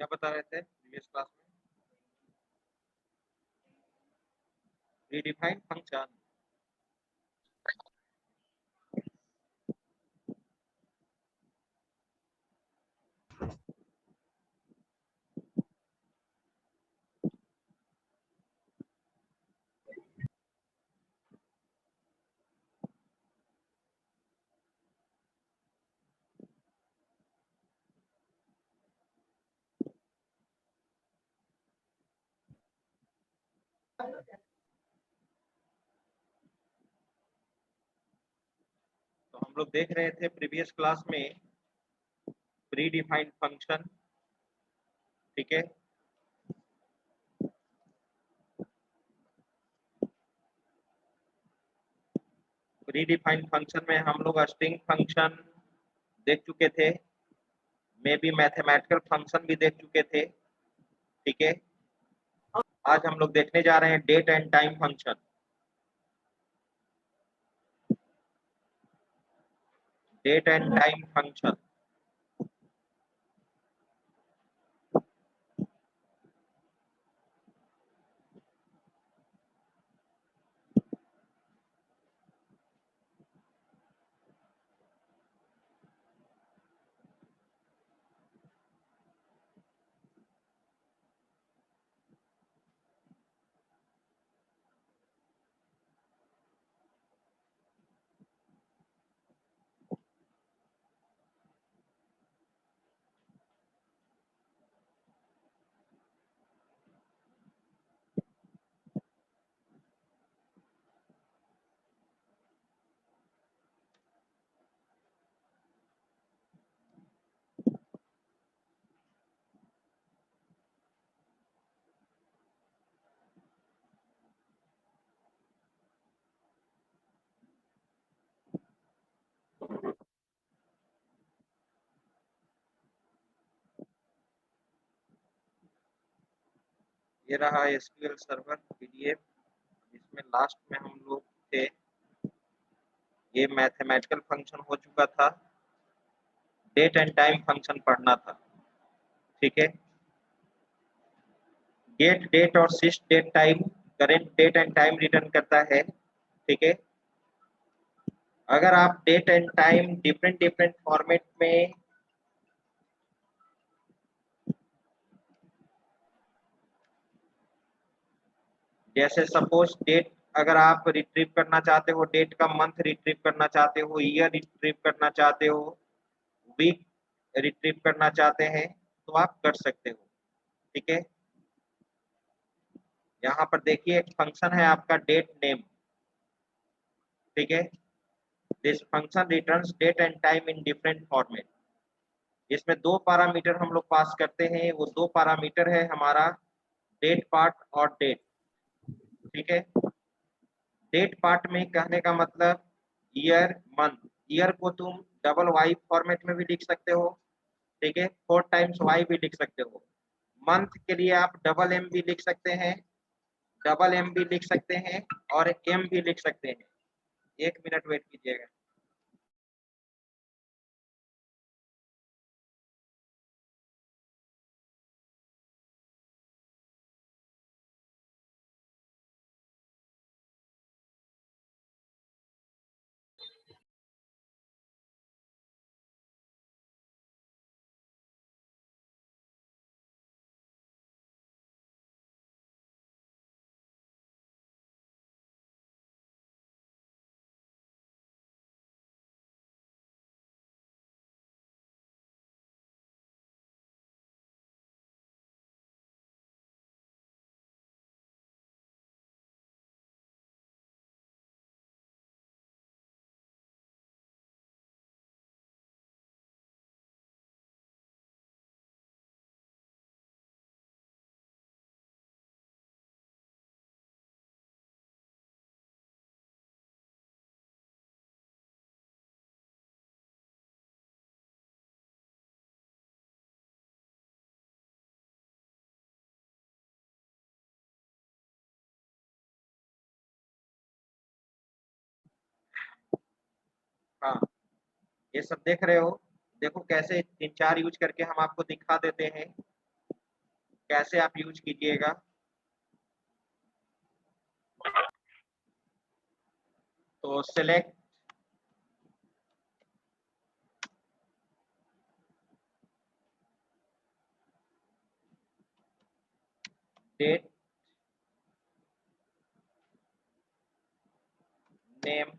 क्या बता रहे थे प्रीवियस क्लास में? Predefined function. तो हम लोग देख रहे थे प्रीवियस क्लास में प्रीडिफाइंड फंक्शन। ठीक है, प्रीडिफाइंड फंक्शन में हम लोग स्ट्रिंग फंक्शन देख चुके थे, में भी मैथमेटिकल फंक्शन भी देख चुके थे। ठीक है, आज हम लोग देखने जा रहे हैं date and time function. Date and time function. ये रहा एसक्यूएल सर्वर पीडीएफ, इसमें लास्ट में हम लोग थे। ये मैथमेटिकल फंक्शन हो चुका था, डेट एंड टाइम फंक्शन पढ़ना था। ठीक है, गेट डेट और sys date time current date and time return करता है। ठीक है, अगर आप date and time different different format में जैसे सपोज डेट अगर आप रिट्रीव करना चाहते हो, डेट का मंथ रिट्रीव करना चाहते हो, ईयर रिट्रीव करना चाहते हो, वीक रिट्रीव करना चाहते हैं, तो आप कर सकते हो। ठीक है, यहाँ पर देखिए एक फंक्शन है आपका डेट नेम। ठीक है, this function returns date and time in different format. इसमें दो पैरामीटर हम लोग पास करते हैं, वो दो पैरामीटर है हमारा डेट पार्ट और डेट। ठीक है, डेट पार्ट में कहने का मतलब ईयर मंथ। ईयर को तुम डबल वाई फॉर्मेट में भी लिख सकते हो। ठीक है, 4 टाइम्स वाई भी लिख सकते हो। मंथ के लिए आप डबल एम भी लिख सकते हैं, डबल एम भी लिख सकते हैं और एम भी लिख सकते हैं। 1 मिनट वेट कीजिएगा। हाँ, ये सब देख रहे हो, देखो कैसे 3 4 यूज करके हम आपको दिखा देते हैं। कैसे आप यूज कीजिएगा, तो सिलेक्ट डेट नेम,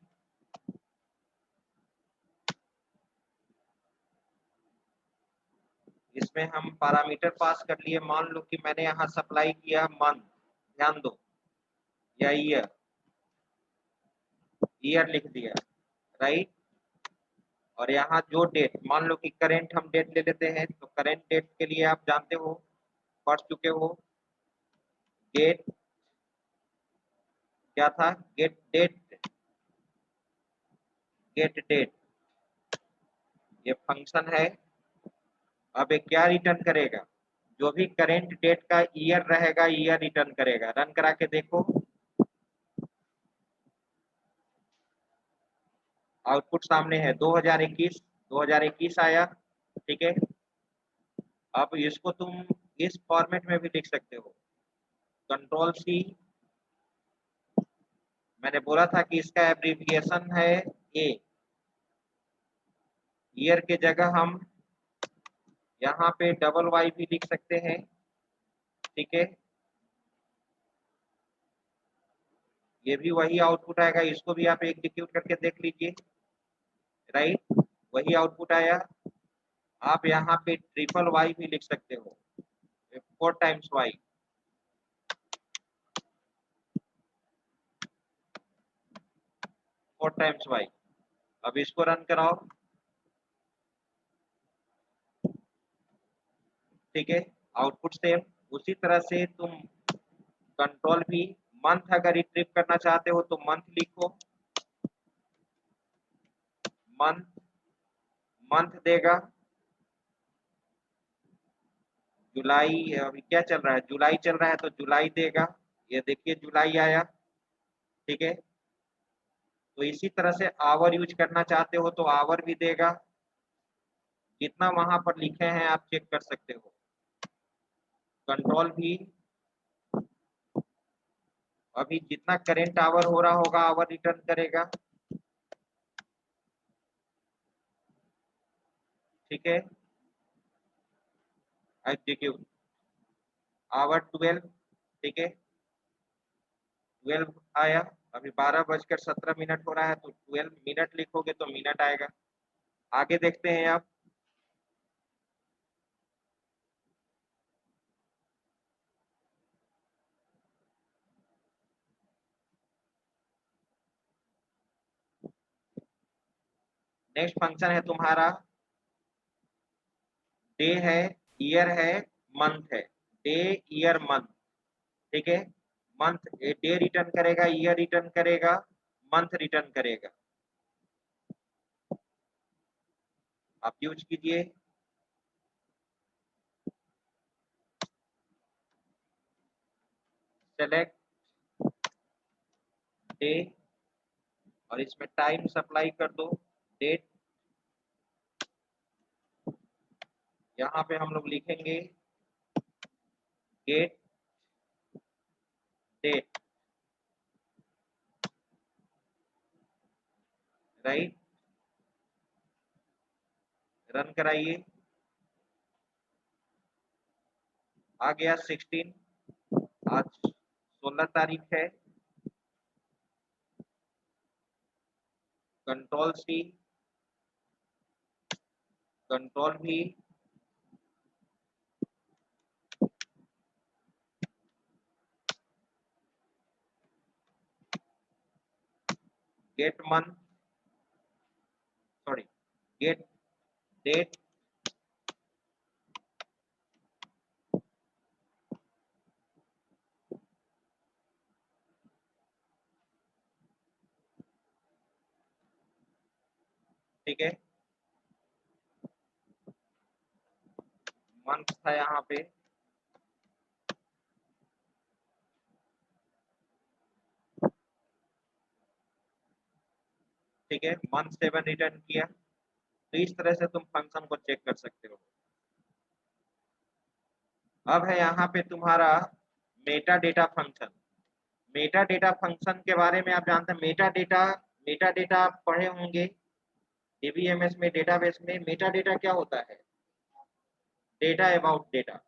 इसमें हम पैरामीटर पास कर लिए। मान लो कि मैंने यहाँ सप्लाई किया मंथ, ध्यान दो, या ईयर, ईयर लिख दिया, राइट। और यहाँ जो डेट, मान लो कि करेंट हम डेट ले लेते हैं, तो करेंट डेट के लिए आप जानते हो, पढ़ चुके हो, गेट क्या था, गेट डेट, गेट डेट, ये फंक्शन है। अब ये क्या रिटर्न करेगा, जो भी करेंट डेट का ईयर रहेगा, ईयर रिटर्न करेगा। रन करा के देखो, आउटपुट सामने है 2021, 2021 आया, ठीक है। अब इसको तुम इस फॉर्मेट में भी लिख सकते हो, कंट्रोल सी, मैंने बोला था कि इसका एब्रिविएशन है ए, ईयर के जगह हम यहाँ पे डबल वाई भी लिख सकते हैं, ठीक है। ये भी वही आउटपुट आएगा, इसको भी आप एग्जीक्यूट करके देख लीजिए, राइट, वही आउटपुट आया। आप यहाँ पे ट्रिपल वाई भी लिख सकते हो, 4 टाइम्स वाई, 4 टाइम्स वाई। अब इसको रन कराओ, ठीक है, आउटपुट सेम। उसी तरह से तुम कंट्रोल भी, मंथ अगर रिट्रीव करना चाहते हो तो मंथ लिखो, मंथ, मंथ देगा, जुलाई, अभी क्या चल रहा है, जुलाई चल रहा है तो जुलाई देगा, ये देखिए जुलाई आया, ठीक है। तो इसी तरह से आवर यूज करना चाहते हो तो आवर भी देगा, जितना वहां पर लिखे हैं आप चेक कर सकते हो। कंट्रोल भी, अभी जितना करेंट आवर हो रहा होगा आवर रिटर्न करेगा, ठीक है। एग्जीक्यूट, आवर 12, ठीक है, 12 आया। अभी 12:17 हो रहा है, तो 12 मिनट लिखोगे तो मिनट आएगा। आगे देखते हैं आप, नेक्स्ट फंक्शन है तुम्हारा, डे है, ईयर है, मंथ है, डे ईयर मंथ, ठीक है। मंथ डे रिटर्न करेगा, ईयर रिटर्न करेगा, मंथ रिटर्न करेगा। आप यूज कीजिए, सेलेक्ट डे, और इसमें टाइम सप्लाई कर दो, डेट, यहाँ पे हम लोग लिखेंगे गेट डेट, राइट, रन कराइए। आ गया 16, आज 16 तारीख है। Control C, control V, get month, sorry, get date, ठीक है, मंथ था यहाँ पे, ठीक है, मंथ 7 रिटर्न किया। तो इस तरह से तुम फंक्शन को चेक कर सकते हो। अब है यहाँ पे तुम्हारा Meta data function. Meta data function के बारे में आप जानते हैं। मेटा डेटा आप पढ़े होंगे डीबीएमएस में, डेटाबेस में। मेटा डेटा क्या होता है? डेटा अबाउट डेटा,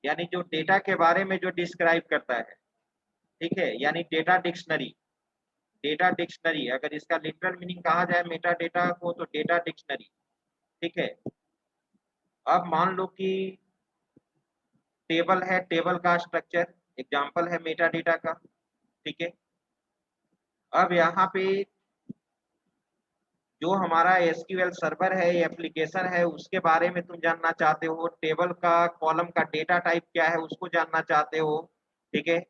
यानी जो डेटा के बारे में जो डिस्क्राइब करता है, ठीक है, यानी डेटा डिक्शनरी। डेटा डिक्शनरी अगर इसका लिटरल मीनिंग कहा जाए मेटा डेटा को, तो डेटा डिक्शनरी, ठीक है। अब मान लो कि टेबल है, टेबल का स्ट्रक्चर एग्जांपल है मेटा डेटा का, ठीक है। अब यहाँ पे जो हमारा एसक्यूएल सर्वर है, एप्लीकेशन है, उसके बारे में तुम जानना चाहते हो, टेबल का कॉलम का डेटा टाइप क्या है उसको जानना चाहते हो, ठीक है।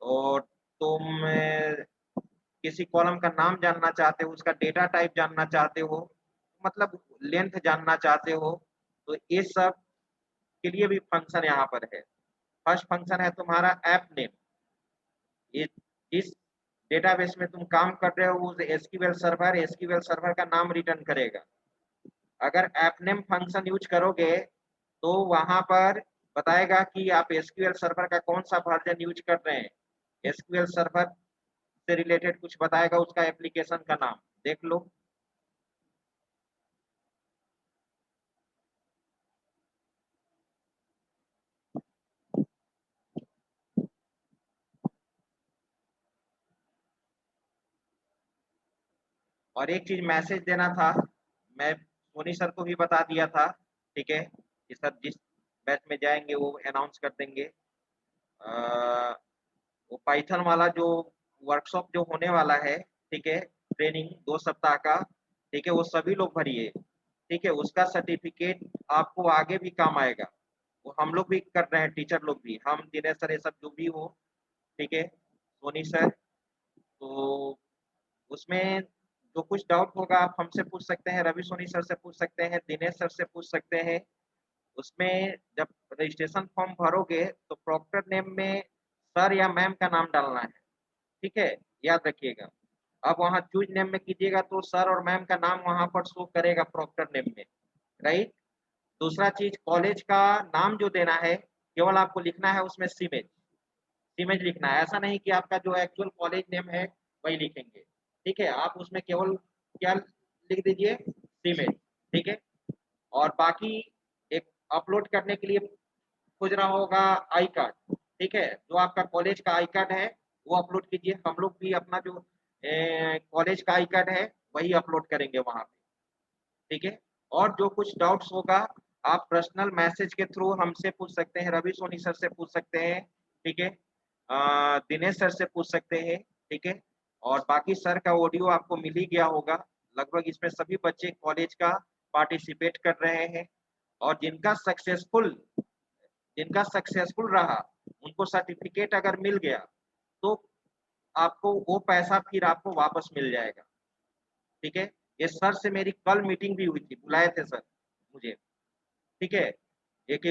और तुम किसी कॉलम का नाम जानना चाहते हो, उसका डेटा टाइप जानना चाहते हो, मतलब लेंथ जानना चाहते हो, तो ये सब के लिए भी फंक्शन यहाँ पर है। फर्स्ट फंक्शन है तुम्हारा ऐप नेम। ये जिस डेटाबेस में तुम काम कर रहे हो उस एसक्यूएल सर्वर का नाम रिटर्न करेगा। अगर ऐप नेम फंक्शन यूज करोगे तो वहां पर बताएगा कि आप एसक्यूएल सर्वर का कौन सा वर्जन यूज कर रहे हैं। एसक्यूएल सर्वर से रिलेटेड कुछ बताएगा, उसका एप्लीकेशन का नाम देख लो। और एक चीज मैसेज देना था, मैं सोनी सर को भी बता दिया था, ठीक है, कि सर जिस बैच में जाएंगे वो अनाउंस कर देंगे। वो पाइथन वाला जो वर्कशॉप जो होने वाला है, ठीक है, ट्रेनिंग 2 सप्ताह का, ठीक है, वो सभी लोग भरिए, ठीक है। उसका सर्टिफिकेट आपको आगे भी काम आएगा। वो हम लोग भी कर रहे हैं, टीचर लोग भी, हम दिनेश सर ये सब जो भी हो, ठीक है, सोनी सर। तो उसमें जो कुछ डाउट होगा आप हमसे पूछ सकते हैं, रवि सोनी सर से पूछ सकते हैं, दिनेश सर से पूछ सकते हैं। उसमें जब रजिस्ट्रेशन फॉर्म भरोगे तो प्रॉक्टर नेम में सर या मैम का नाम डालना है, ठीक है, याद रखिएगा। अब वहाँ चूज नेम में कीजिएगा तो सर और मैम का नाम वहाँ पर शो करेगा प्रॉक्टर नेम में, राइट। दूसरा चीज, कॉलेज का नाम जो देना है केवल आपको लिखना है उसमें सीमेज, सीमेज लिखना है। ऐसा नहीं कि आपका जो एक्चुअल कॉलेज नेम है वही लिखेंगे, ठीक है। आप उसमें केवल क्या लिख दीजिए, सीमेज, ठीक है। और बाकी एक अपलोड करने के लिए खोज रहा होगा आई कार्ड, ठीक है, जो आपका कॉलेज का आई कार्ड है वो अपलोड कीजिए। हम लोग भी अपना जो कॉलेज का आई कार्ड है वही अपलोड करेंगे वहां पे, ठीक है। और जो कुछ डाउट्स होगा आप पर्सनल मैसेज के थ्रू हमसे पूछ सकते हैं, रवि सोनी सर से पूछ सकते हैं, ठीक है, दिनेश सर से पूछ सकते हैं, ठीक है। और बाकी सर का ऑडियो आपको मिल ही गया होगा। लगभग इसमें सभी बच्चे कॉलेज का पार्टिसिपेट कर रहे हैं। और जिनका सक्सेसफुल रहा उनको सर्टिफिकेट अगर मिल गया तो आपको वो पैसा फिर आपको वापस मिल जाएगा, ठीक है। ये सर से मेरी कल मीटिंग भी हुई थी, बुलाए थे सर मुझे, ठीक है। एक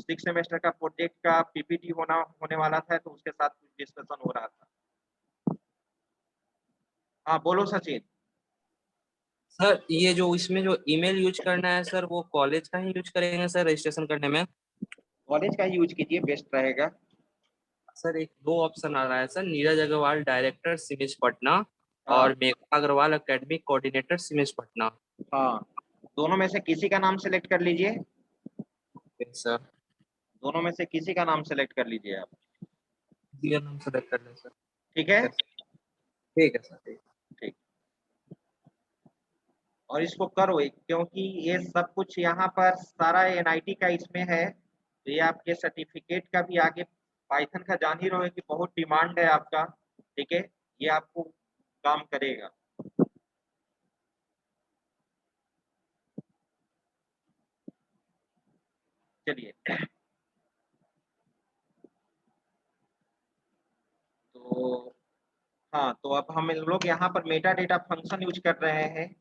6 सेमेस्टर का प्रोजेक्ट का पीपीटी होने वाला था तो उसके साथ कुछ डिस्कशन हो रहा था। हाँ बोलो सचिन। सर ये जो इसमें जो ईमेल यूज करना है सर, वो कॉलेज का ही यूज करेंगे सर रजिस्ट्रेशन करने में? कॉलेज का ही यूज कीजिए, बेस्ट रहेगा। सर एक दो ऑप्शन आ रहा है सर, नीरज अग्रवाल डायरेक्टर सिमिस पटना हाँ और मेघा अग्रवाल एकेडमिक कोऑर्डिनेटर सिमिस पटना। हाँ, दोनों में से किसी का नाम सेलेक्ट कर लीजिए। सर दोनों में से किसी का नाम सेलेक्ट कर लीजिए आप, ये नाम सेलेक्ट कर लें सर। ठीक है। ठीक है सर, ठीक। ठीक। और इसको करो क्योंकि ये सब कुछ यहाँ पर सारा एनआईटी का इसमें है, तो ये आपके सर्टिफिकेट का भी आगे पाइथन का जान ही रहे कि बहुत डिमांड है आपका, ठीक है। ये आपको काम करेगा। चलिए, तो हाँ, तो अब हम लोग यहाँ पर मेटा डेटा फंक्शन यूज कर रहे हैं।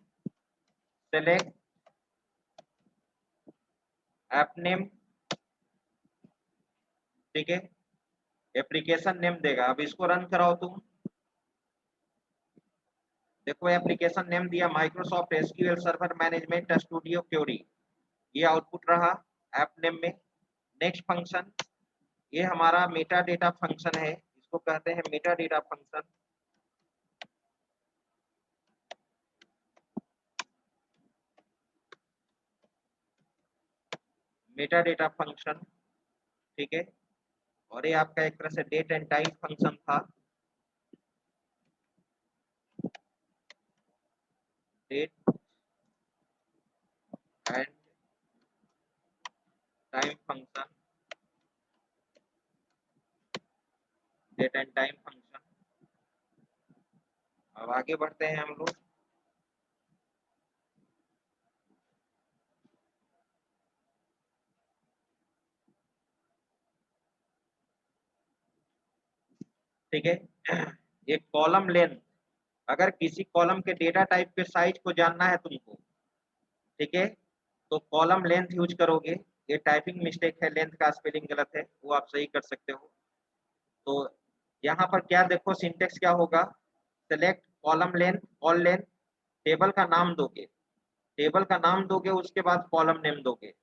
सेलेक्ट ऐप नेम, ठीक है, एप्लीकेशन नेम देगा। अब इसको रन कराओ तुम, देखो एप्लीकेशन नेम दिया Microsoft SQL server management studio query, ये आउटपुट रहा ऐप नेम में। नेक्स्ट फंक्शन, ये हमारा मेटा डेटा फंक्शन है, इसको कहते हैं meta data function. Meta data function, ठीक है। और ये आपका एक तरह से डेट एंड टाइम फंक्शन था। Date and time function, date and time function. अब आगे बढ़ते हैं हम लोग। ठीक है। एक कॉलम लेंथ, अगर किसी कॉलम के डेटा टाइप के साइज को जानना है तुमको, ठीक है, तो कॉलम लेंथ यूज करोगे। ये टाइपिंग मिस्टेक है, लेंथ का स्पेलिंग गलत है, वो आप सही कर सकते हो। तो यहाँ पर क्या देखो, सिंटेक्स क्या होगा, select column length, call length, table का नाम दोगे, टेबल का नाम दोगे, उसके बाद कॉलम नेम दोगे।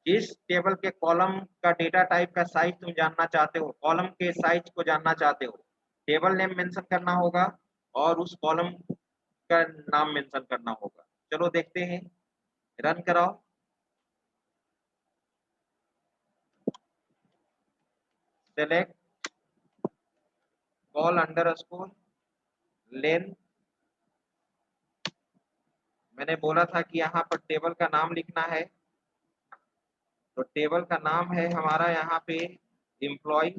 जिस टेबल के कॉलम का डेटा टाइप का साइज तुम जानना चाहते हो, कॉलम के साइज को जानना चाहते हो, टेबल नेम मेंशन करना होगा और उस कॉलम का नाम मेंशन करना होगा। चलो देखते हैं, रन कराओ। सेलेक्ट कॉल अंडरस्कोर लेंथ, मैंने बोला था कि यहाँ पर टेबल का नाम लिखना है, तो टेबल का नाम है हमारा यहाँ पे एम्प्लॉय,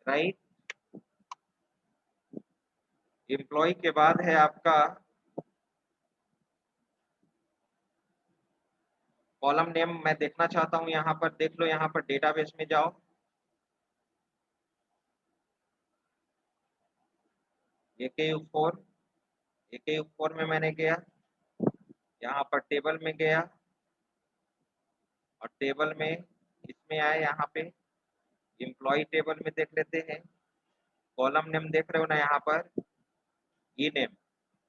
राइट। एम्प्लॉय के बाद है आपका कॉलम नेम, मैं देखना चाहता हूँ, यहाँ पर देख लो, यहाँ पर डेटाबेस में जाओ, AKU4, AKU4 में मैंने गया, यहाँ पर टेबल में गया और टेबल में इसमें आए, यहाँ पे एम्प्लॉय टेबल में देख लेते हैं। कॉलम नेम देख रहे हो ना यहाँ पर, ई नेम,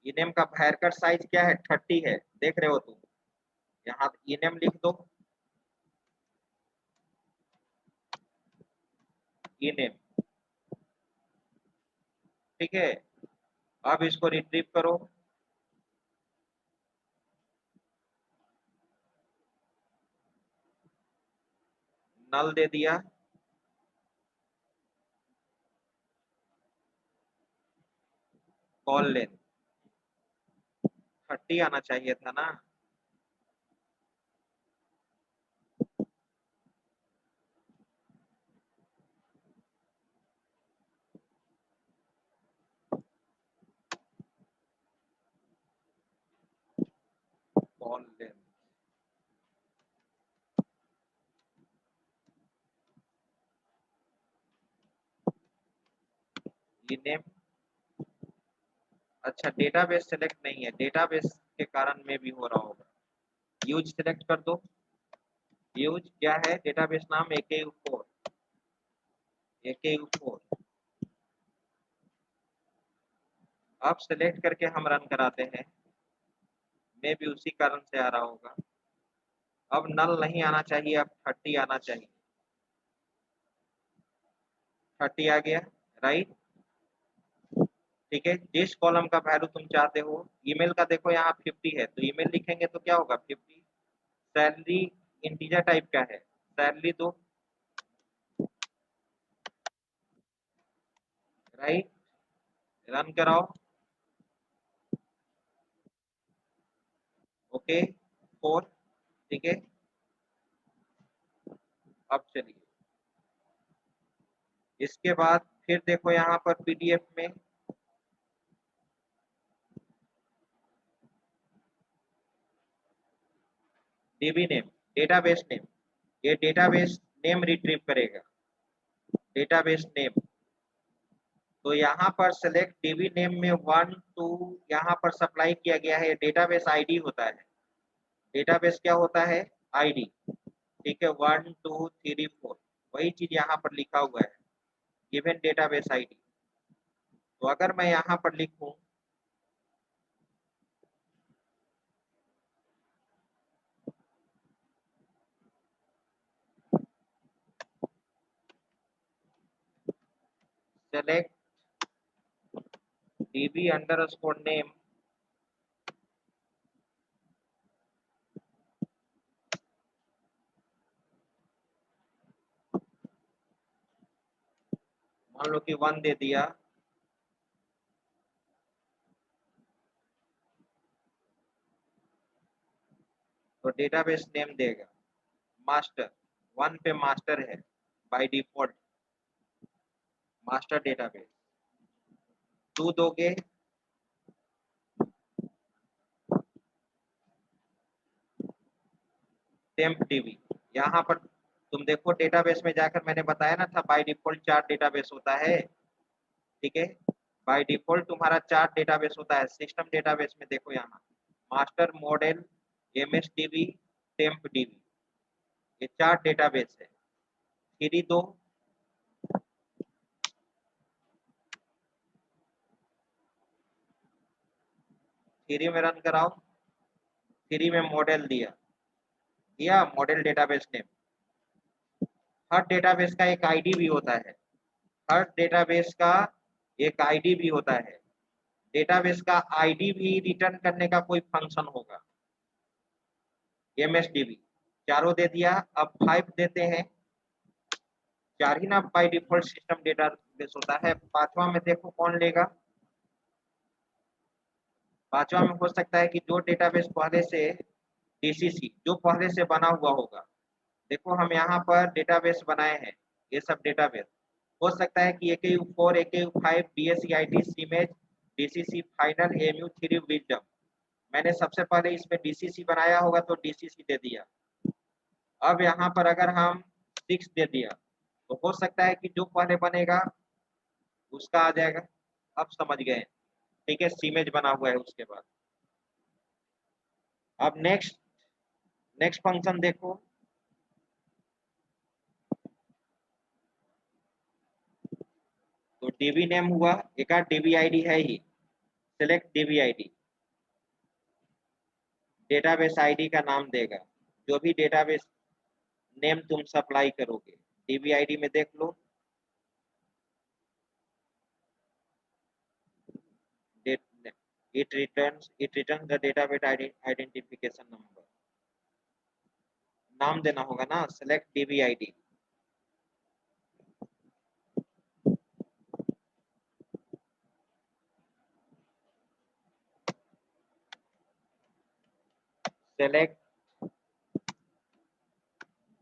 ई नेम का हैरकट साइज क्या है, 30 है, देख रहे हो तुम, यहाँ ई नेम लिख दो, ई नेम, ठीक है। अब इसको रिट्रीव करो, नल दे दिया, कॉल लेंथ 30 आना चाहिए था ना, कॉल लेंथ, ई नेम। अच्छा, डेटाबेस सेलेक्ट नहीं है, डेटाबेस के कारण में भी हो रहा होगा। यूज सेलेक्ट कर दो, यूज क्या है, डेटाबेस नाम AKU4, AKU4। अब सेलेक्ट करके हम रन कराते हैं, मे भी उसी कारण से आ रहा होगा। अब नल नहीं आना चाहिए, अब 30 आना चाहिए, 30 आ गया, राइट। ठीक है, जिस कॉलम का वैल्यू तुम चाहते हो, ईमेल का देखो यहाँ 50 है, तो ईमेल लिखेंगे तो क्या होगा, 50। सैलरी इंटीजर टाइप का है, सैलरी दो, राइट, रन कराओ, ओके 4, ठीक है। अब चलिए, इसके बाद फिर देखो यहाँ पर PDF में DB नेम, डेटाबेस नेम, ये डेटाबेस नेम रिट्रीव करेगा, डेटाबेस नेम। तो यहाँ पर सेलेक्ट DB नेम में 1 2 यहाँ पर सप्लाई किया गया है, डेटाबेस आईडी होता है, डेटाबेस क्या होता है, आईडी, ठीक है, 1 2 3 4, वही चीज यहाँ पर लिखा हुआ है, गिवन डेटाबेस आईडी। तो अगर मैं यहाँ पर लिखूं select db underscore name मान लो कि 1 दे दिया, तो डेटाबेस नेम देगा मास्टर, 1 पे मास्टर है बाय डिफॉल्ट, मास्टर डेटाबेस। 2 दोगे टेम्प डीबी। यहाँ पर तुम देखो डेटाबेस में जाकर मैंने बताया ना था बाय डिफॉल्ट 4 डेटाबेस होता है, ठीक है। बाय डिफॉल्ट तुम्हारा 4 डेटाबेस होता है सिस्टम डेटाबेस में। देखो यहाँ मास्टर, मॉडल, एमएसडीबी, टेम्प डीबी, ये 4 डेटाबेस है। थ्री दो, थ्री में रन कराओ, थ्री में मॉडल दिया मॉडल डेटाबेस नेम। हर डेटाबेस का एक आईडी भी होता है, हर डेटाबेस का एक आईडी भी होता है। डेटाबेस का आईडी भी रिटर्न करने का कोई फंक्शन होगा। एमएसडीबी चारों दे दिया, अब 5 देते हैं। 4 ही ना बाय डिफॉल्ट सिस्टम डेटाबेस होता है। 5वां में देखो कौन लेगा। 5वां में हो सकता है कि जो डेटाबेस पहले से डीसीसी जो पहले से बना हुआ होगा। देखो हम यहाँ पर डेटाबेस बनाए हैं, ये सब डेटाबेस हो सकता है कि AKU4, AKU5, BSEIT, CIMAGE, DCC final, AMU3 wisdom. मैंने सबसे पहले इसमें डीसीसी बनाया होगा तो डीसीसी दे दिया। अब यहाँ पर अगर हम 6 दे दिया तो हो सकता है कि जो पहले बनेगा उसका आ जाएगा। अब समझ गए, ठीक है। सीमेज बना हुआ है उसके बाद। अब नेक्स्ट फंक्शन देखो, तो डीबी नेम हुआ, एक डीबी आईडी है ही, select DB ID, database ID का नाम देगा जो भी डेटाबेस नेम तुम सप्लाई करोगे। डीबी आईडी में देख लो, it returns the database identification number। नाम देना होगा ना, select dB ID, select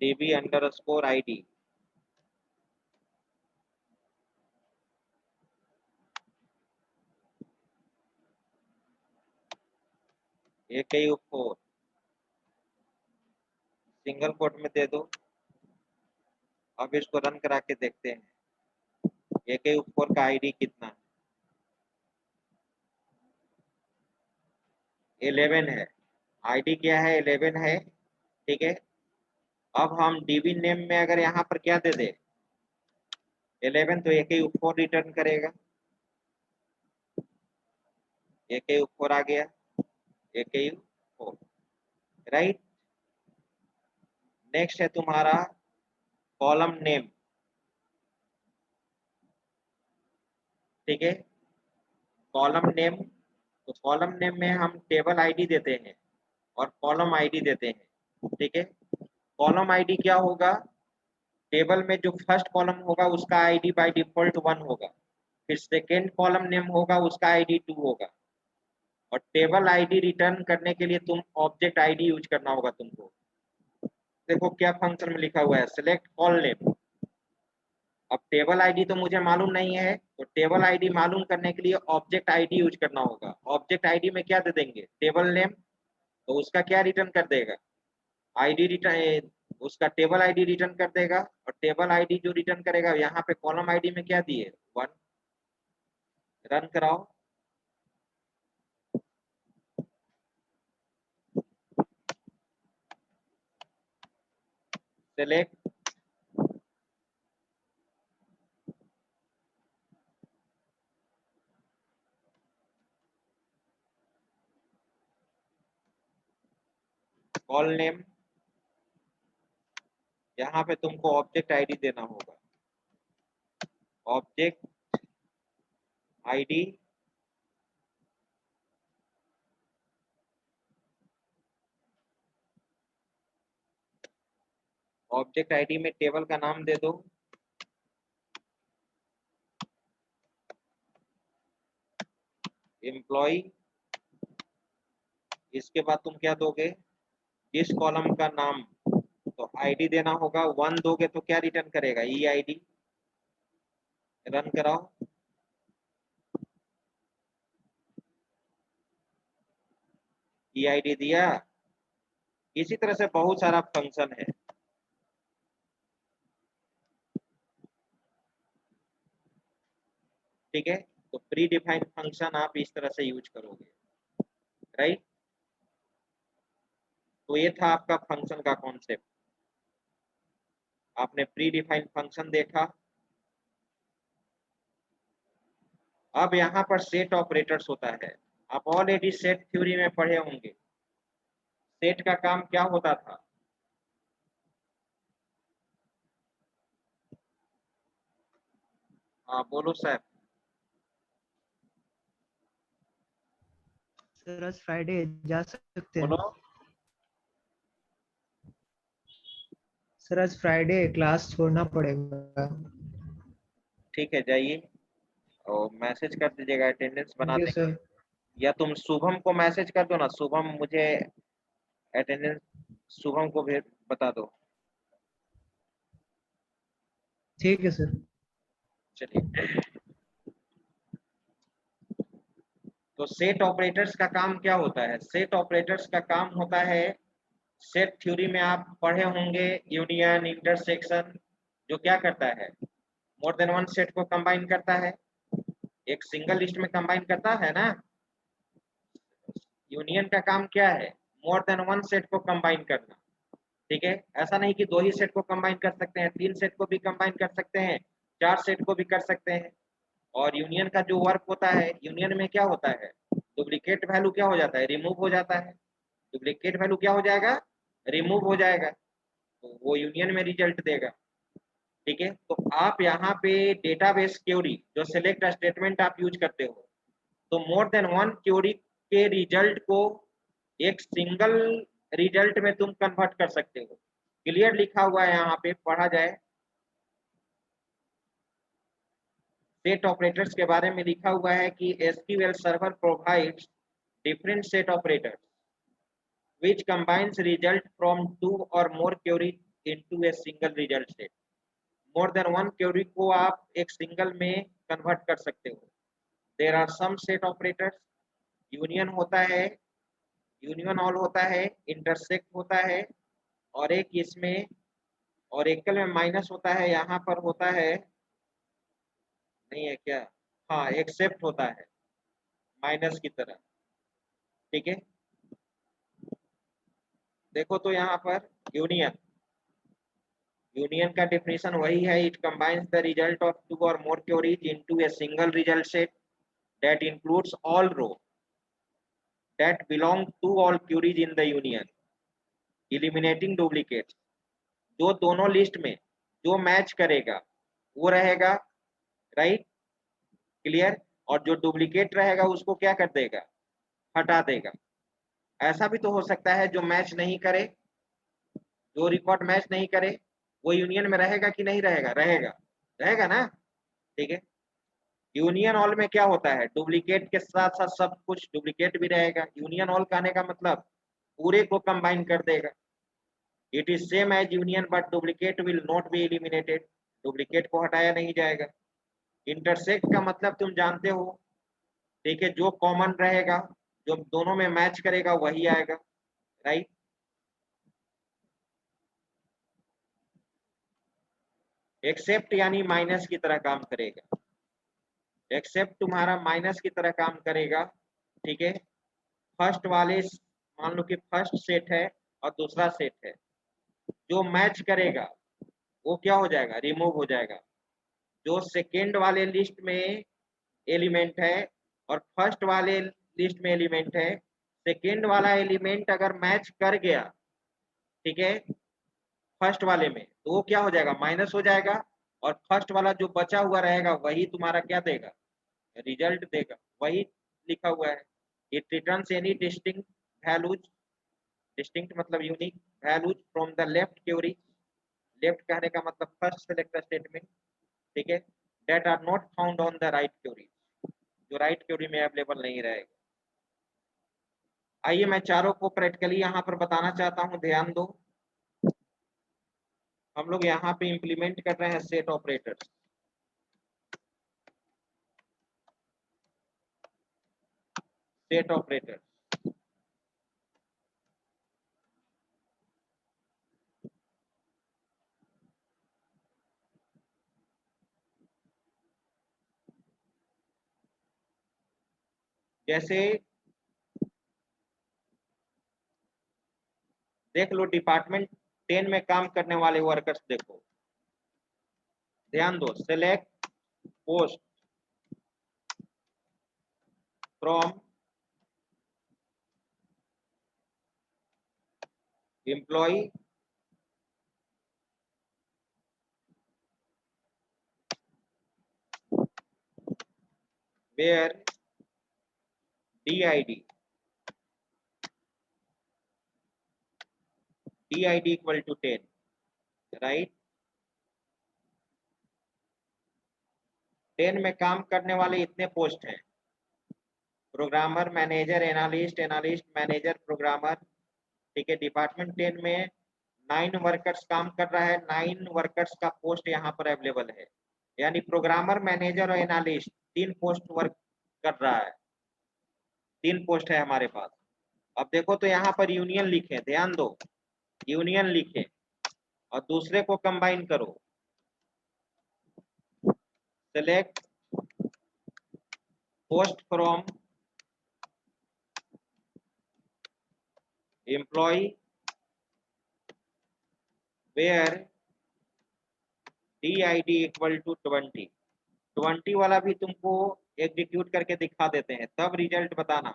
dB underscore ID, AKU4 single quote में दे दो। अब इसको रन करा के देखते हैं AKU4 का आईडी कितना है। 11 है, आईडी क्या है, 11 है, ठीक है। अब हम डीबी नेम में अगर यहाँ पर क्या दे दे 11, तो AKU4 रिटर्न करेगा। AKU4 आ गया, AKU4, राइट। नेक्स्ट है तुम्हारा कॉलम नेम, ठीक है। कॉलम नेम, तो कॉलम नेम में हम टेबल आईडी देते हैं और कॉलम आईडी देते हैं, ठीक है। कॉलम आईडी क्या होगा, टेबल में जो फर्स्ट कॉलम होगा उसका आईडी बाय डिफॉल्ट 1 होगा, फिर सेकेंड कॉलम नेम होगा उसका आईडी 2 होगा, और टेबल आईडी रिटर्न करने के लिए तुम ऑब्जेक्ट आईडी यूज करना होगा तुमको। देखो क्या फंक्शन में लिखा हुआ है, सिलेक्ट कॉल नेम। अब टेबल आईडी तो मुझे मालूम नहीं है, तो टेबल आईडी मालूम करने के लिए ऑब्जेक्ट आईडी यूज करना होगा। ऑब्जेक्ट आईडी में क्या दे देंगे, टेबल नेम, तो उसका क्या रिटर्न कर देगा, आईडी रिटर्न, उसका टेबल आईडी रिटर्न कर देगा। और टेबल आईडी जो रिटर्न करेगा, यहाँ पे कॉलम आईडी में क्या दिए 1। रन कराओ, सेलेक्ट कॉल नेम, यहाँ पे तुमको ऑब्जेक्ट आईडी देना होगा, ऑब्जेक्ट आईडी, ऑब्जेक्ट आईडी में टेबल का नाम दे दो, एम्प्लॉय। इसके बाद तुम क्या दोगे, इस कॉलम का नाम, तो आईडी देना होगा। 1 दोगे तो क्या रिटर्न करेगा, ई आईडी। रन कराओ, ई आईडी दिया। इसी तरह से बहुत सारा फंक्शन है, ठीक है। तो प्री डिफाइंड फंक्शन आप इस तरह से यूज करोगे, राइट। तो ये था आपका फंक्शन का कॉन्सेप्ट। आपने प्री डिफाइंड फंक्शन देखा। अब यहाँ पर सेट ऑपरेटर्स होता है। आप ऑलरेडी सेट थ्योरी में पढ़े होंगे। सेट का काम क्या होता था, हाँ बोलो सर। सर आज फ्राइडे जा सकते हैं? बोलो। सर आज फ्राइडे क्लास छोड़ना पड़ेगा। ठीक है, जाइए और मैसेज कर दीजिएगा अटेंडेंस बना थैंक यू देंगे। सर। या तुम शुभम को मैसेज कर दो ना, शुभम मुझे अटेंडेंस, शुभम को भी बता दो। ठीक है सर। चलिए, तो सेट ऑपरेटर्स का काम क्या होता है, सेट ऑपरेटर्स का काम होता है, सेट थ्योरी में आप पढ़े होंगे यूनियन, इंटरसेक्शन, जो क्या करता है, मोर देन वन सेट को कंबाइन करता है, एक सिंगल लिस्ट में कंबाइन करता है ना। यूनियन का काम क्या है, मोर देन वन सेट को कंबाइन करना, ठीक है। ऐसा नहीं कि 2 ही सेट को कंबाइन कर सकते हैं, 3 सेट को भी कंबाइन कर सकते हैं, 4 सेट को भी कर सकते हैं। और यूनियन का जो वर्क होता है, यूनियन में क्या होता है, डुप्लीकेट वैल्यू क्या हो जाता है, रिमूव हो जाता है। डुप्लीकेट वैल्यू क्या हो जाएगा, रिमूव हो जाएगा, तो वो यूनियन में रिजल्ट देगा, ठीक है। तो आप यहाँ पे डेटाबेस क्वेरी जो सिलेक्ट स्टेटमेंट आप यूज करते हो, तो मोर देन वन क्वेरी के रिजल्ट को एक सिंगल रिजल्ट में तुम कन्वर्ट कर सकते हो। क्लियर लिखा हुआ है यहाँ पे, पढ़ा जाए। सेट ऑपरेटर्स के बारे में लिखा हुआ है कि SQL server provides different set operators which combines result from 2 or more queries into a single result set। More than one query को आप एक सिंगल में कन्वर्ट कर सकते हो। There are some set operators, union होता है, यूनियन ऑल होता है, इंटरसेक्ट होता है, और एक इसमें ऑरेकल में माइनस होता है, यहाँ पर होता है, नहीं है क्या, हाँ एक्सेप्ट होता है माइनस की तरह, ठीक है। देखो तो यहाँ पर यूनियन, यूनियन का डेफिनेशन वही है, it combines the result of 2 और more queries into a single result set that includes all row that belong to all queries in the union, eliminating duplicates। जो दोनों लिस्ट में जो मैच करेगा वो रहेगा, राइट, क्लियर। और जो डुप्लीकेट रहेगा उसको क्या कर देगा, हटा देगा। ऐसा भी तो हो सकता है जो मैच नहीं करे, जो रिकॉर्ड मैच नहीं करे, वो यूनियन में रहेगा कि नहीं रहेगा, रहेगा, रहेगा ना, ठीक है। यूनियन ऑल में क्या होता है, डुप्लीकेट के साथ साथ सब कुछ डुप्लीकेट भी रहेगा। यूनियन ऑल कहने का मतलब पूरे को कंबाइन कर देगा। It is same as union but duplicate will not be eliminated, duplicate को हटाया नहीं जाएगा। इंटरसेक्ट का मतलब तुम जानते हो, ठीक है, जो कॉमन रहेगा, जो दोनों में मैच करेगा वही आएगा, राइट। एक्सेप्ट यानी माइनस की तरह काम करेगा, एक्सेप्ट तुम्हारा माइनस की तरह काम करेगा, ठीक है। फर्स्ट वाले, मान लो कि फर्स्ट सेट है और दूसरा सेट है, जो मैच करेगा वो क्या हो जाएगा, रिमूव हो जाएगा। जो सेकेंड वाले लिस्ट में एलिमेंट है और फर्स्ट वाले लिस्ट में एलिमेंट है, सेकेंड वाला एलिमेंट अगर मैच कर गया, ठीक है, फर्स्ट वाले में, तो वो क्या हो जाएगा, माइनस हो जाएगा। और फर्स्ट वाला जो बचा हुआ रहेगा वही तुम्हारा क्या देगा, रिजल्ट देगा, वही लिखा हुआ है। It returns any distinct values, distinct मतलब unique values from the left query, left कहने का मतलब फर्स्ट सिलेक्ट स्टेटमेंट, ठीक है, that are not found on the right query, जो राइट क्वेरी में अवेलेबल नहीं रहेगा। आइए मैं चारों को प्रैक्टिकली यहाँ पर बताना चाहता हूँ, ध्यान दो। हम लोग यहाँ पे इंप्लीमेंट कर रहे हैं सेट ऑपरेटर्स। सेट ऑपरेटर, जैसे देख लो डिपार्टमेंट 10 में काम करने वाले वर्कर्स, देखो ध्यान दो, select post from employ where DID equal to 10, right. 10 में काम करने वाले इतने पोस्ट हैं, programmer, manager, analyst, analyst manager, programmer, ठीक है। डिपार्टमेंट 10 में 9 वर्कर्स काम कर रहा है, 9 वर्कर्स का पोस्ट यहाँ पर अवेलेबल है, यानी प्रोग्रामर, मैनेजर और एनालिस्ट 3 पोस्ट वर्क कर रहा है, 3 पोस्ट है हमारे पास। अब देखो तो यहाँ पर यूनियन लिखे, ध्यान दो, यूनियन लिखे और दूसरे को कंबाइन करो, select post from employ where DID equal to 20 वाला भी तुमको एग्जीक्यूट करके दिखा देते हैं, तब रिजल्ट बताना।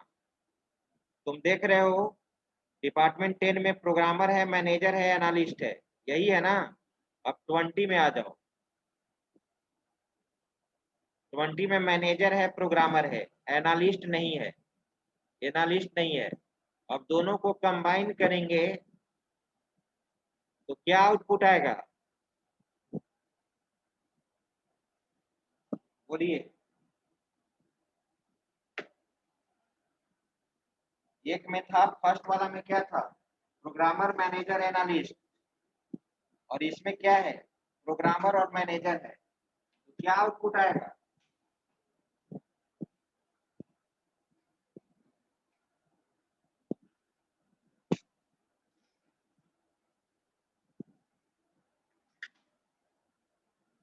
तुम देख रहे हो डिपार्टमेंट 10 में प्रोग्रामर है, मैनेजर है, एनालिस्ट है, यही है ना। अब 20 में आ जाओ, 20 में मैनेजर है, प्रोग्रामर है, एनालिस्ट नहीं है, एनालिस्ट नहीं है। अब दोनों को कंबाइन करेंगे तो क्या आउटपुट आएगा, बोलिए। एक में था, फर्स्ट वाला में क्या था, प्रोग्रामर, मैनेजर, एनालिस्ट, और इसमें क्या है, प्रोग्रामर और मैनेजर है, तो क्या आउटपुट आएगा,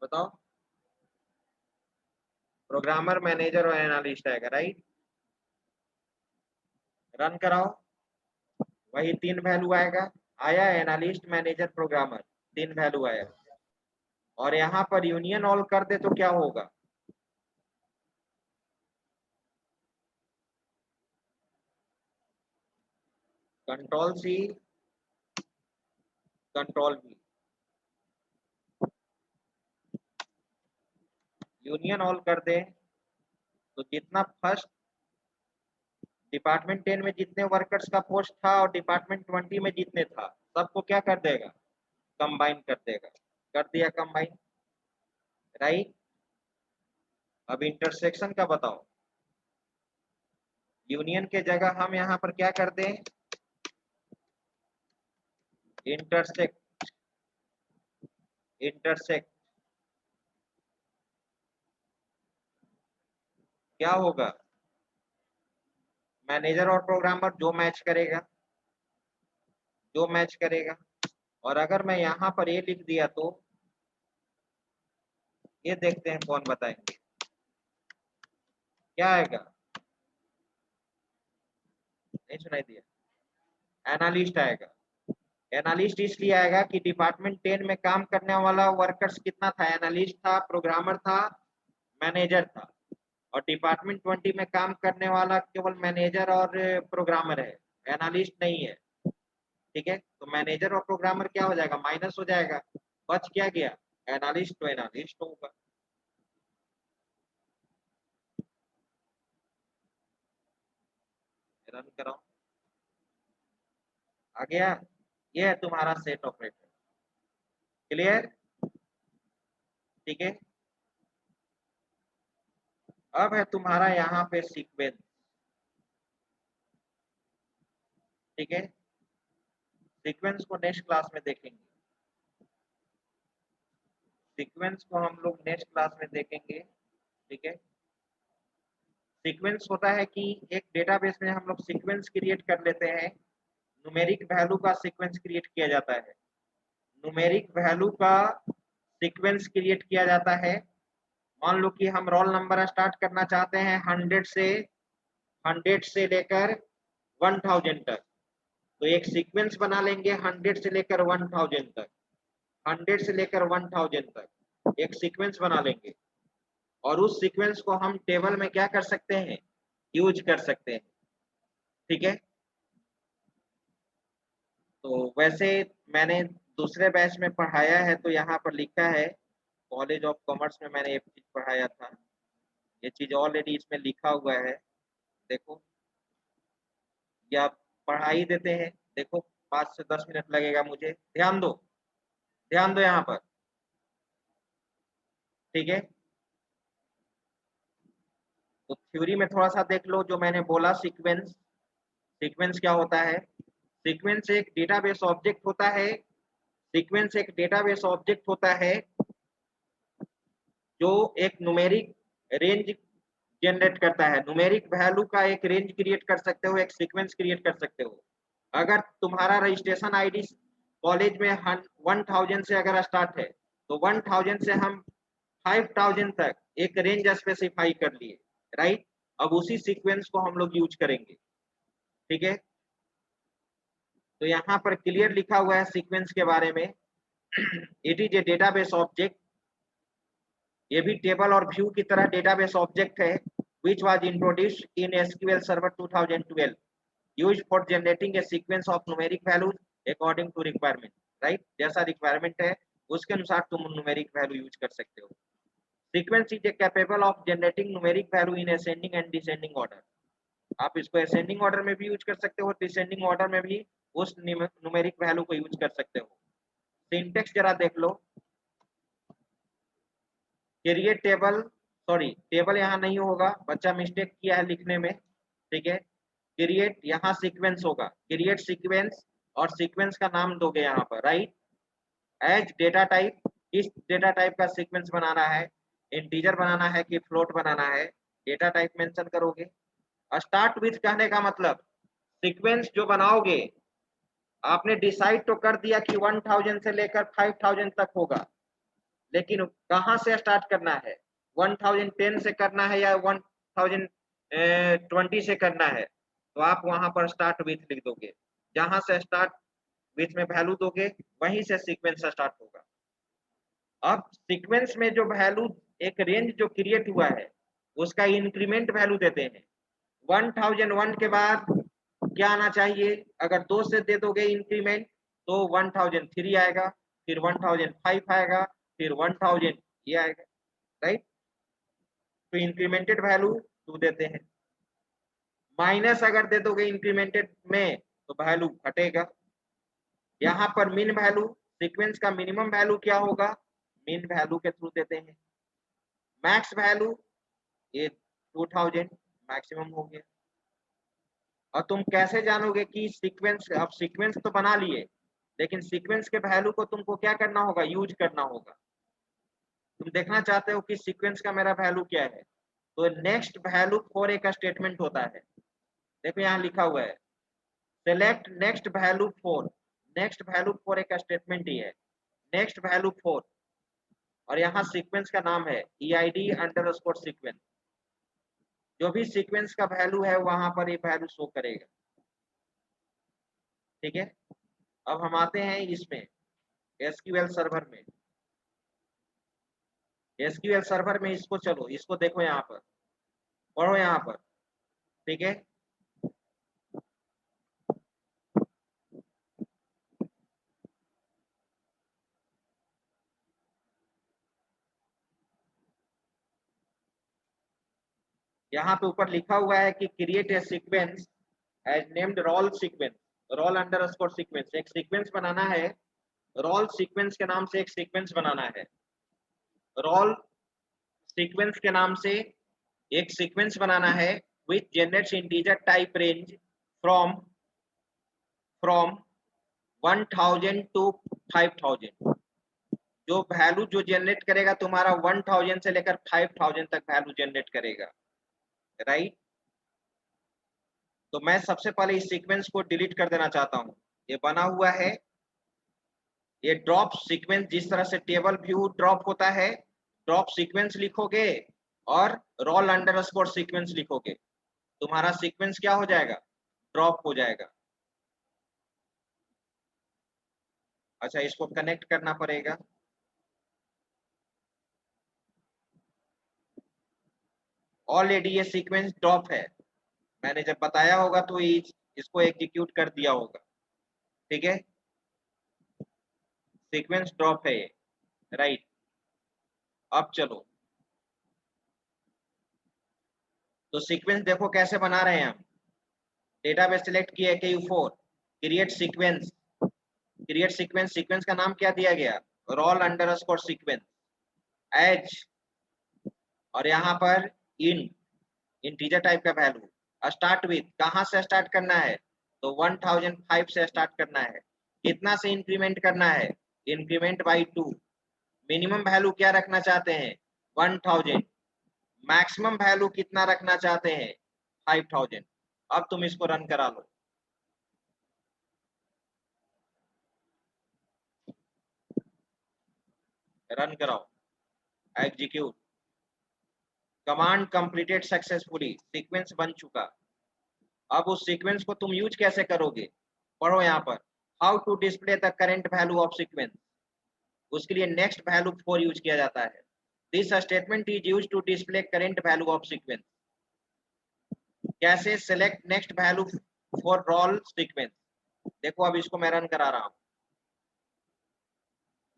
बताओ। प्रोग्रामर, मैनेजर और एनालिस्ट आएगा, राइट। रन कराओ, वही 3 वैल्यू आएगा, आया एनालिस्ट, मैनेजर, प्रोग्रामर, 3 वैल्यू आया। और यहाँ पर यूनियन ऑल कर दे तो क्या होगा, control C, control V, union all कर दे तो जितना फर्स्ट डिपार्टमेंट 10 में जितने वर्कर्स का पोस्ट था और डिपार्टमेंट 20 में जितने था, सबको क्या कर देगा, कंबाइन कर देगा, कर दिया कंबाइन, राइट। अब इंटरसेक्शन का बताओ, यूनियन के जगह हम यहाँ पर क्या कर दें, इंटरसेक्ट, इंटरसेक्ट क्या होगा, मैनेजर और प्रोग्रामर जो मैच करेगा, जो मैच करेगा। और अगर मैं यहाँ पर ये लिख दिया तो ये देखते हैं कौन बताएंगे क्या आएगा, नहीं सुनाई दिया, एनालिस्ट आएगा। एनालिस्ट इसलिए आएगा कि डिपार्टमेंट 10 में काम करने वाला वर्कर्स कितना था, एनालिस्ट था, प्रोग्रामर था, मैनेजर था। और डिपार्टमेंट 20 में काम करने वाला केवल मैनेजर और प्रोग्रामर है, एनालिस्ट नहीं है, ठीक है। तो मैनेजर और प्रोग्रामर क्या हो जाएगा, माइनस हो जाएगा, बच क्या गया, एनालिस्ट, तो एनालिस्ट होगा। रन कराओ, आ गया। ये है तुम्हारा सेट ऑपरेटर। क्लियर? ठीक है। अब है तुम्हारा यहाँ पे सीक्वेंस। ठीक है, सीक्वेंस को नेक्स्ट क्लास में देखेंगे। सीक्वेंस को हम लोग नेक्स्ट क्लास में देखेंगे। ठीक है, सीक्वेंस होता है कि एक डेटाबेस में हम लोग सीक्वेंस क्रिएट कर लेते हैं। न्यूमेरिक वैल्यू का सीक्वेंस क्रिएट किया जाता है। न्यूमेरिक वैल्यू का सीक्वेंस क्रिएट किया जाता है। मान लो कि हम रोल नंबर स्टार्ट करना चाहते हैं 100 से लेकर 1000 तक, तो एक सीक्वेंस बना लेंगे 100 से लेकर 1000 तक। 100 से लेकर 1000 तक एक सीक्वेंस बना लेंगे, और उस सीक्वेंस को हम टेबल में क्या कर सकते हैं, यूज कर सकते हैं। ठीक है, तो वैसे मैंने दूसरे बैच में पढ़ाया है, तो यहाँ पर लिखा है कॉलेज ऑफ कॉमर्स में मैंने एक चीज पढ़ाया था, ये चीज ऑलरेडी इसमें लिखा हुआ है। देखो, या पढ़ा ही देते हैं। देखो 5 से 10 मिनट लगेगा मुझे, ध्यान दो, ध्यान दो यहाँ पर। ठीक है, तो थ्योरी में थोड़ा सा देख लो जो मैंने बोला। सीक्वेंस, सीक्वेंस क्या होता है? सीक्वेंस एक डेटाबेस ऑब्जेक्ट होता है। सीक्वेंस एक डेटाबेस ऑब्जेक्ट होता है जो एक न्यूमेरिक रेंज जनरेट करता है। न्यूमेरिक वैल्यू का एक रेंज क्रिएट कर सकते हो, एक सीक्वेंस क्रिएट कर सकते हो। अगर तुम्हारा रजिस्ट्रेशन आईडी कॉलेज में 1000 से अगर स्टार्ट है, तो 1000 से हम 5000 तक एक रेंज स्पेसिफाई कर लिए, राइट। अब उसी सीक्वेंस को हम लोग यूज करेंगे। ठीक है, तो यहाँ पर क्लियर लिखा हुआ है सीक्वेंस के बारे में। It is a database object, ये भी टेबल और व्यू की तरह डेटाबेस ऑब्जेक्ट है, which was introduced in SQL Server 2012, used for generating a sequence of numeric values according to requirement, right? जैसा रिक्वायरमेंट है उसके अनुसार तुम न्यूमेरिक वैल्यू यूज कर सकते हो। Sequence is capable of generating numeric value in ascending and descending order. आप इसको असेंडिंग ऑर्डर में भी यूज कर सकते हो, डिसेंडिंग ऑर्डर में भी उस न्यूमेरिक वैल्यू को यूज कर सकते हो। सिंटेक्स जरा देख लो। क्रिएट टेबल, सॉरी टेबल यहाँ नहीं होगा, बच्चा मिस्टेक किया है लिखने में। ठीक है, क्रिएट यहाँ सीक्वेंस होगा, क्रिएट सीक्वेंस, और सीक्वेंस का नाम दोगे यहाँ पर, राइट। एज डेटा टाइप, किस डेटा टाइप का सीक्वेंस बनाना है, इंटीजर बनाना है कि फ्लोट बनाना है, डेटा टाइप मेंशन करोगे। स्टार्ट विथ कहने का मतलब सीक्वेंस जो बनाओगे आपने डिसाइड तो कर दिया कि 1000 से लेकर 5000 तक होगा, लेकिन कहाँ से स्टार्ट करना है, 1010 से करना है या 1020 से करना है, तो आप वहां पर स्टार्ट विथ लिख दोगे। जहां से स्टार्ट विथ में वैल्यू दोगे वहीं से सीक्वेंस स्टार्ट होगा। अब सीक्वेंस में जो वैल्यू, एक रेंज जो क्रिएट हुआ है उसका इंक्रीमेंट वैल्यू देते हैं। 1001 के बाद क्या आना चाहिए, अगर 2 से दे दोगे इंक्रीमेंट तो 1003 आएगा, फिर 1005 आएगा, फिर 1000 ये आएगा, राइट। तो इंक्रीमेंटेड वैल्यू 2 देते हैं। माइनस अगर दे दोगे इंक्रीमेंटेड में तो वैल्यू घटेगा। यहाँ पर मिन वैल्यू, सीक्वेंस का मिनिमम वैल्यू क्या होगा, मिन वैल्यू के थ्रू देते हैं। मैक्स वैल्यू ये 2000 मैक्सिमम हो गया। और तुम कैसे जानोगे कि सीक्वेंस, अब सीक्वेंस तो बना लिए लेकिन सीक्वेंस के वैल्यू को तुमको क्या करना होगा, यूज करना होगा। तुम देखना चाहते हो कि सीक्वेंस का मेरा वैल्यू क्या है, तो नेक्स्ट वैल्यू फॉर एक स्टेटमेंट होता है। देखो यहाँ लिखा हुआ है select next value for, next value for एक स्टेटमेंट ही है, नेक्स्ट वैल्यू फॉर, और यहाँ सीक्वेंस का नाम है eid _ सीक्वेंस। जो भी सीक्वेंस का वैल्यू है वहां पर ये वैल्यू शो करेगा। ठीक है, अब हम आते हैं इसमें एसक्यूएल सर्वर में। एसक्यूएल सर्वर में इसको, चलो इसको देखो, यहाँ पर पढ़ो यहाँ पर। ठीक है, यहाँ पे ऊपर लिखा हुआ है कि create a sequence as named roll sequence, roll underscore sequence, एक सीक्वेंस बनाना है, रोल सीक्वेंस के नाम से एक सीक्वेंस बनाना है, रोल सीक्वेंस के नाम से एक सीक्वेंस बनाना है which generates integer type range from 1000 to 5000। जो वैल्यू जो जनरेट करेगा तुम्हारा 1000 से लेकर 5000 तक वैल्यू जनरेट करेगा, राइट। तो मैं सबसे पहले इस सीक्वेंस को डिलीट कर देना चाहता हूं। ये बना हुआ है, ये ड्रॉप सीक्वेंस, जिस तरह से टेबल व्यू ड्रॉप होता है, ड्रॉप सीक्वेंस लिखोगे और रोल अंडरस्कोर सीक्वेंस लिखोगे, तुम्हारा सीक्वेंस क्या हो जाएगा, ड्रॉप हो जाएगा। अच्छा, इसको कनेक्ट करना पड़ेगा। ऑलरेडी ये सीक्वेंस ड्रॉप है, मैंने जब बताया होगा तो इसको एग्जीक्यूट कर दिया होगा, ठीक है। सीक्वेंस ड्रॉप है ये, राइट। अब चलो, तो सीक्वेंस देखो कैसे बना रहे हैं हम। डेटाबेस सिलेक्ट किया AKU4, create sequence, create sequence, sequence का नाम क्या दिया गया, रोल अंडरस्कोर सीक्वेंस एज, और यहाँ पर इंटीजर टाइप का वैल्यू, स्टार्ट विथ, कहाँ से स्टार्ट करना है, तो 1005 से स्टार्ट करना है। कितना से इंक्रीमेंट करना है, इंक्रीमेंट बाय 2। मिनिमम वैल्यू क्या रखना चाहते हैं, 1000। मैक्सिमम वैल्यू कितना रखना चाहते हैं, 5000। अब तुम इसको रन करा लो। रन कराओ, execute. Command completed successfully, sequence बन चुका। अब उस सीक्वेंस को तुम यूज कैसे करोगे, पढ़ो यहाँ पर, how to display the current value of sequence. उसके लिए नेक्स्ट वैल्यू 4 यूज किया जाता है। This statement is used to display current value of sequence. कैसे, select next value for roll sequence. देखो अब इसको मैं रन करा रहा हूं।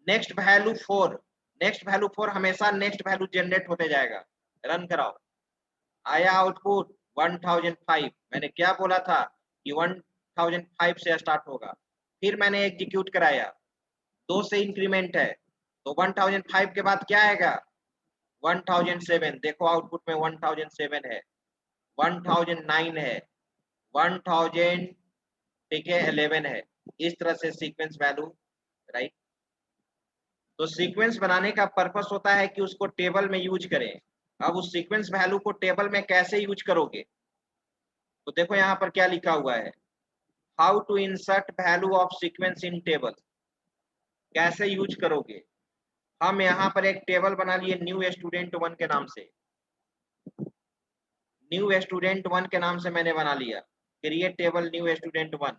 नेक्स्ट वैल्यू 4, नेक्स्ट वैल्यू 4 हमेशा नेक्स्ट वैल्यू जनरेट होते जाएगा। रन कराओ, आया आउटपुट 1005। मैंने क्या बोला था कि 1005 से स्टार्ट होगा, फिर मैंने एग्जीक्यूट कराया, 2 से इंक्रीमेंट है, तो 1005 के बाद क्या आएगा, 1007। देखो आउटपुट में 1007 है, 1009 है, 1000, ठीक है, 11 है। इस तरह से सीक्वेंस वैल्यू, राइट। तो सीक्वेंस बनाने का पर्पस होता है कि उसको टेबल में यूज करें। अब उस सीक्वेंस वैल्यू को टेबल में कैसे यूज करोगे, तो देखो यहाँ पर क्या लिखा हुआ है, how to insert value of sequence in table. कैसे यूज करोगे, हम यहाँ पर एक टेबल बना लिए न्यू स्टूडेंट 1 के नाम से, न्यू स्टूडेंट 1 के नाम से मैंने बना लिया, create table new student 1,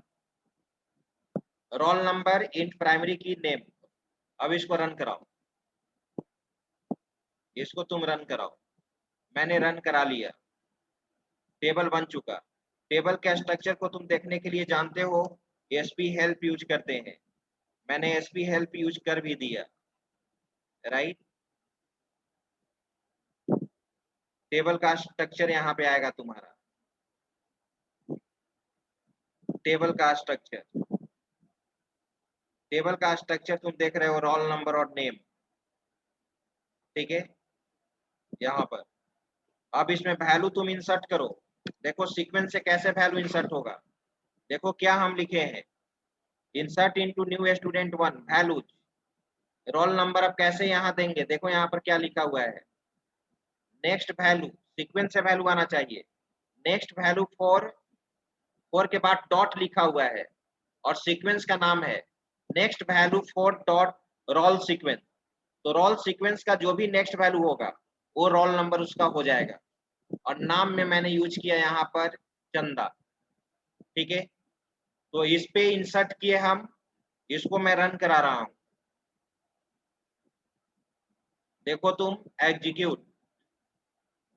roll number int primary की नेम। अब इसको रन कराओ, इसको तुम रन कराओ। मैंने रन करा लिया, टेबल बन चुका। टेबल के स्ट्रक्चर को तुम देखने के लिए जानते हो SP हेल्प यूज करते हैं, मैंने SP हेल्प यूज कर भी दिया, राइट। टेबल का स्ट्रक्चर यहाँ पे आएगा तुम्हारा, टेबल का स्ट्रक्चर, टेबल का स्ट्रक्चर तुम देख रहे हो, रोल नंबर और नेम, ठीक है, यहाँ पर। अब इसमें वैल्यू तुम इंसर्ट करो। देखो सीक्वेंस से कैसे वैल्यू इंसर्ट होगा, देखो क्या हम लिखे हैं, insert into new student 1 values, roll number. अब कैसे यहाँ देंगे, देखो यहाँ पर क्या लिखा हुआ है, नेक्स्ट वैल्यू, सीक्वेंस से वैल्यू आना चाहिए, नेक्स्ट वैल्यू 4 के बाद डॉट लिखा हुआ है और सीक्वेंस का नाम है next value 4 dot roll sequence. तो रोल सीक्वेंस का जो भी नेक्स्ट वैल्यू होगा वो रोल नंबर उसका हो जाएगा, और नाम में मैंने यूज किया यहाँ पर चंदा, ठीक है। तो इस पे इंसर्ट किए हम, इसको मैं रन करा रहा हूं, देखो तुम, एग्जीक्यूट,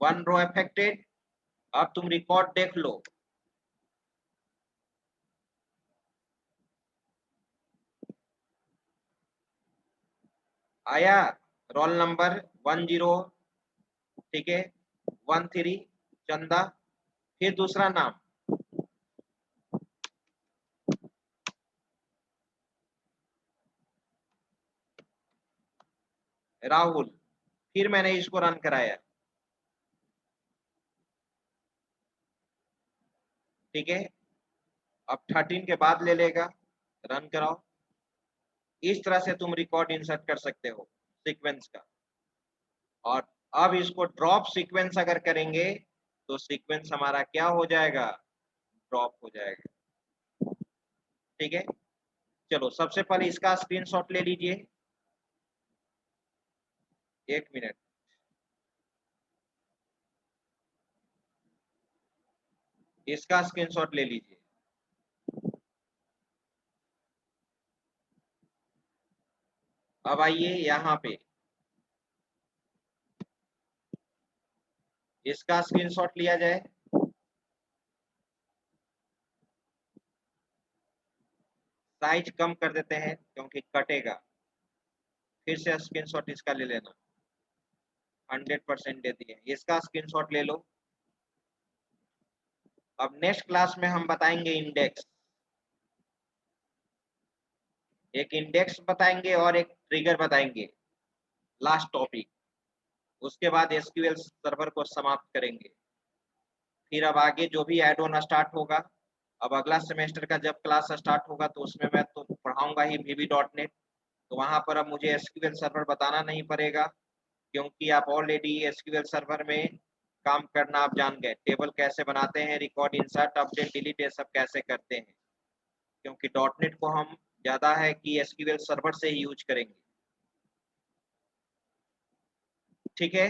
1 रो अफेक्टेड। अब तुम रिकॉर्ड देख लो, आया रोल नंबर 10, ठीक है, 13 चंदा, फिर दूसरा नाम राहुल, फिर मैंने इसको रन कराया, ठीक है। अब 13 के बाद ले लेगा, रन कराओ। इस तरह से तुम रिकॉर्ड इंसर्ट कर सकते हो सीक्वेंस का। और अब इसको ड्रॉप सीक्वेंस अगर करेंगे तो सीक्वेंस हमारा क्या हो जाएगा, ड्रॉप हो जाएगा, ठीक है। चलो सबसे पहले इसका स्क्रीनशॉट ले लीजिए, 1 मिनट। इसका स्क्रीनशॉट ले लीजिए। अब आइए यहाँ पे, इसका स्क्रीनशॉट लिया जाए। साइज कम कर देते हैं क्योंकि कटेगा। फिर से स्क्रीनशॉट इसका ले लेना, 100% दे दिए। इसका स्क्रीनशॉट ले लो। अब नेक्स्ट क्लास में हम बताएंगे इंडेक्स, एक इंडेक्स बताएंगे और एक ट्रिगर बताएंगे, लास्ट टॉपिक। उसके बाद एसक्यूएल सर्वर को समाप्त करेंगे। फिर अब आगे जो भी ऐड ऑन स्टार्ट होगा, अब अगला सेमेस्टर का जब क्लास स्टार्ट होगा तो उसमें मैं तो पढ़ाऊंगा ही VB.NET, तो वहां पर अब मुझे एसक्यूएल सर्वर बताना नहीं पड़ेगा, क्योंकि आप ऑलरेडी एसक्यूएल सर्वर में काम करना आप जान गए। टेबल कैसे बनाते हैं, रिकॉर्ड इंसर्ट अपडेट डिलीट ये सब कैसे करते हैं, क्योंकि .NET को हम ज्यादा है कि एसक्यूएल सर्वर से ही यूज करेंगे, ठीक है।